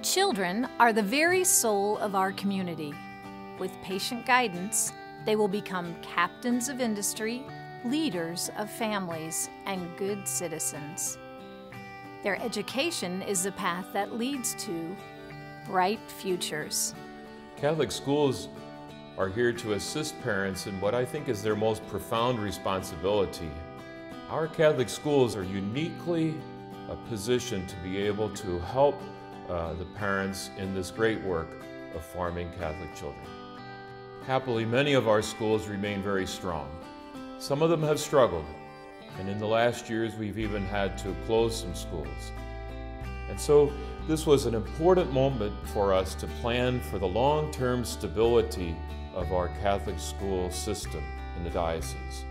Children are the very soul of our community. With patient guidance, they will become captains of industry, leaders of families, and good citizens. Their education is the path that leads to bright futures. Catholic schools are here to assist parents in what I think is their most profound responsibility. Our Catholic schools are uniquely positioned to be able to help the parents in this great work of forming Catholic children. Happily, many of our schools remain very strong. Some of them have struggled, and in the last years we've even had to close some schools. And so this was an important moment for us to plan for the long-term stability of our Catholic school system in the diocese.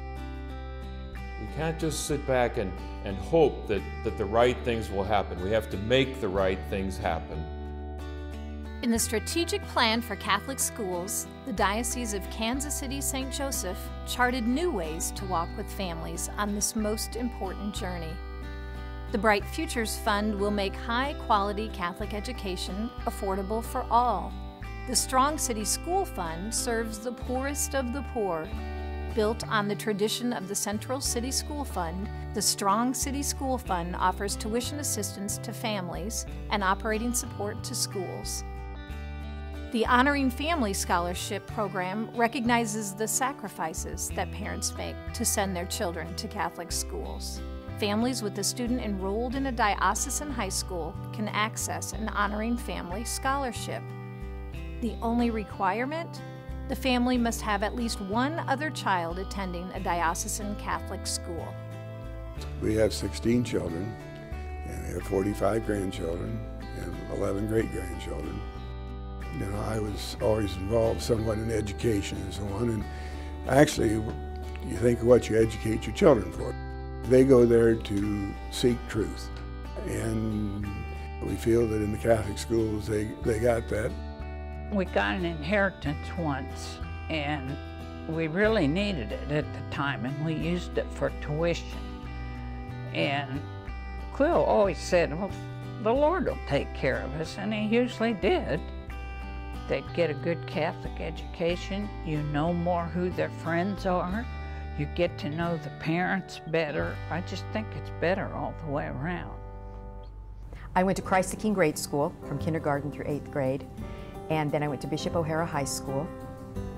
We can't just sit back and hope that the right things will happen. We have to make the right things happen. In the strategic plan for Catholic schools, the Diocese of Kansas City St. Joseph charted new ways to walk with families on this most important journey. The Bright Futures Fund will make high-quality Catholic education affordable for all. The Strong City School Fund serves the poorest of the poor. Built on the tradition of the Central City School Fund, the Strong City School Fund offers tuition assistance to families and operating support to schools. The Honoring Family Scholarship Program recognizes the sacrifices that parents make to send their children to Catholic schools. Families with a student enrolled in a diocesan high school can access an Honoring Family Scholarship. The only requirement? The family must have at least one other child attending a diocesan Catholic school. We have 16 children, and we have 45 grandchildren, and 11 great-grandchildren. You know, I was always involved somewhat in education and so on, and actually, you think of what you educate your children for. They go there to seek truth, and we feel that in the Catholic schools they got that. We got an inheritance once, and we really needed it at the time, and we used it for tuition. And Cleo always said, well, the Lord will take care of us, and He usually did. They'd get a good Catholic education, you know more who their friends are, you get to know the parents better. I just think it's better all the way around. I went to Christ the King grade school from kindergarten through 8th grade. And then I went to Bishop O'Hara High School.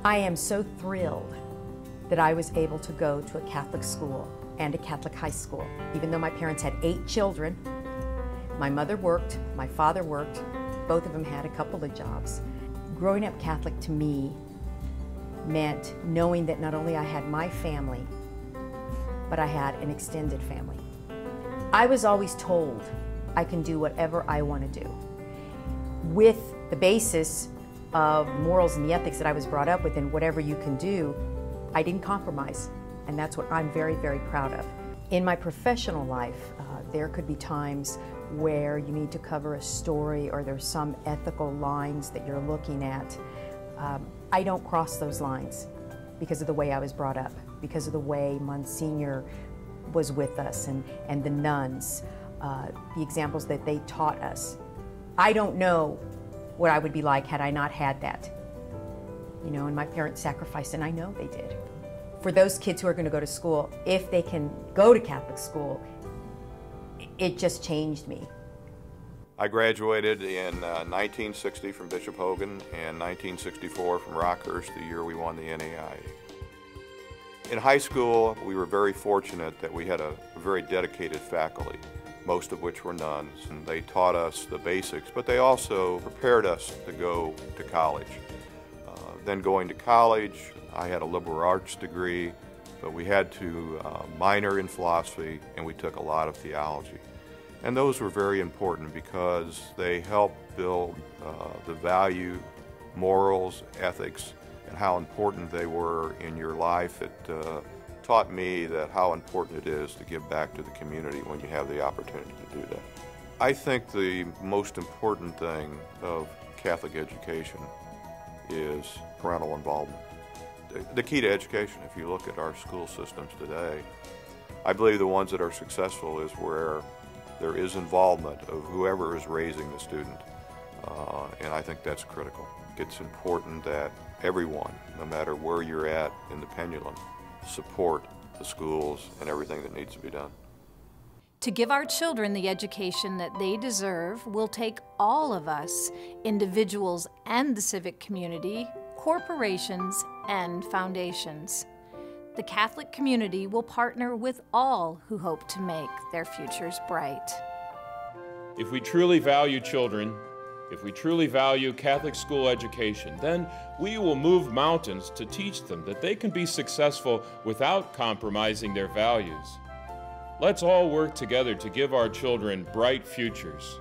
I am so thrilled that I was able to go to a Catholic school and a Catholic high school. Even though my parents had 8 children, my mother worked, my father worked, both of them had a couple of jobs. Growing up Catholic to me meant knowing that not only I had my family, but I had an extended family. I was always told I can do whatever I want to do. With the basis of morals and the ethics that I was brought up with, and whatever you can do, I didn't compromise. And that's what I'm very, very proud of. In my professional life, there could be times where you need to cover a story or there's some ethical lines that you're looking at. I don't cross those lines because of the way I was brought up, because of the way Monsignor was with us and the nuns, the examples that they taught us. I don't know what I would be like had I not had that. You know, and my parents sacrificed, and I know they did. For those kids who are going to go to school, if they can go to Catholic school, it just changed me. I graduated in 1960 from Bishop Hogan and 1964 from Rockhurst, the year we won the NAIA. In high school, we were very fortunate that we had a very dedicated faculty, most of which were nuns, and they taught us the basics, but they also prepared us to go to college. Then going to college, I had a liberal arts degree, but we had to minor in philosophy, and we took a lot of theology. And those were very important because they helped build the value, morals, ethics, and how important they were in your life. It taught me that how important it is to give back to the community when you have the opportunity to do that. I think the most important thing of Catholic education is parental involvement. The key to education, if you look at our school systems today, I believe the ones that are successful is where there is involvement of whoever is raising the student. and I think that's critical. It's important that everyone, no matter where you're at in the pendulum, support the schools and everything that needs to be done. To give our children the education that they deserve will take all of us, individuals and the civic community, corporations and foundations. The Catholic community will partner with all who hope to make their futures bright. If we truly value children, if we truly value Catholic school education, then we will move mountains to teach them that they can be successful without compromising their values. Let's all work together to give our children bright futures.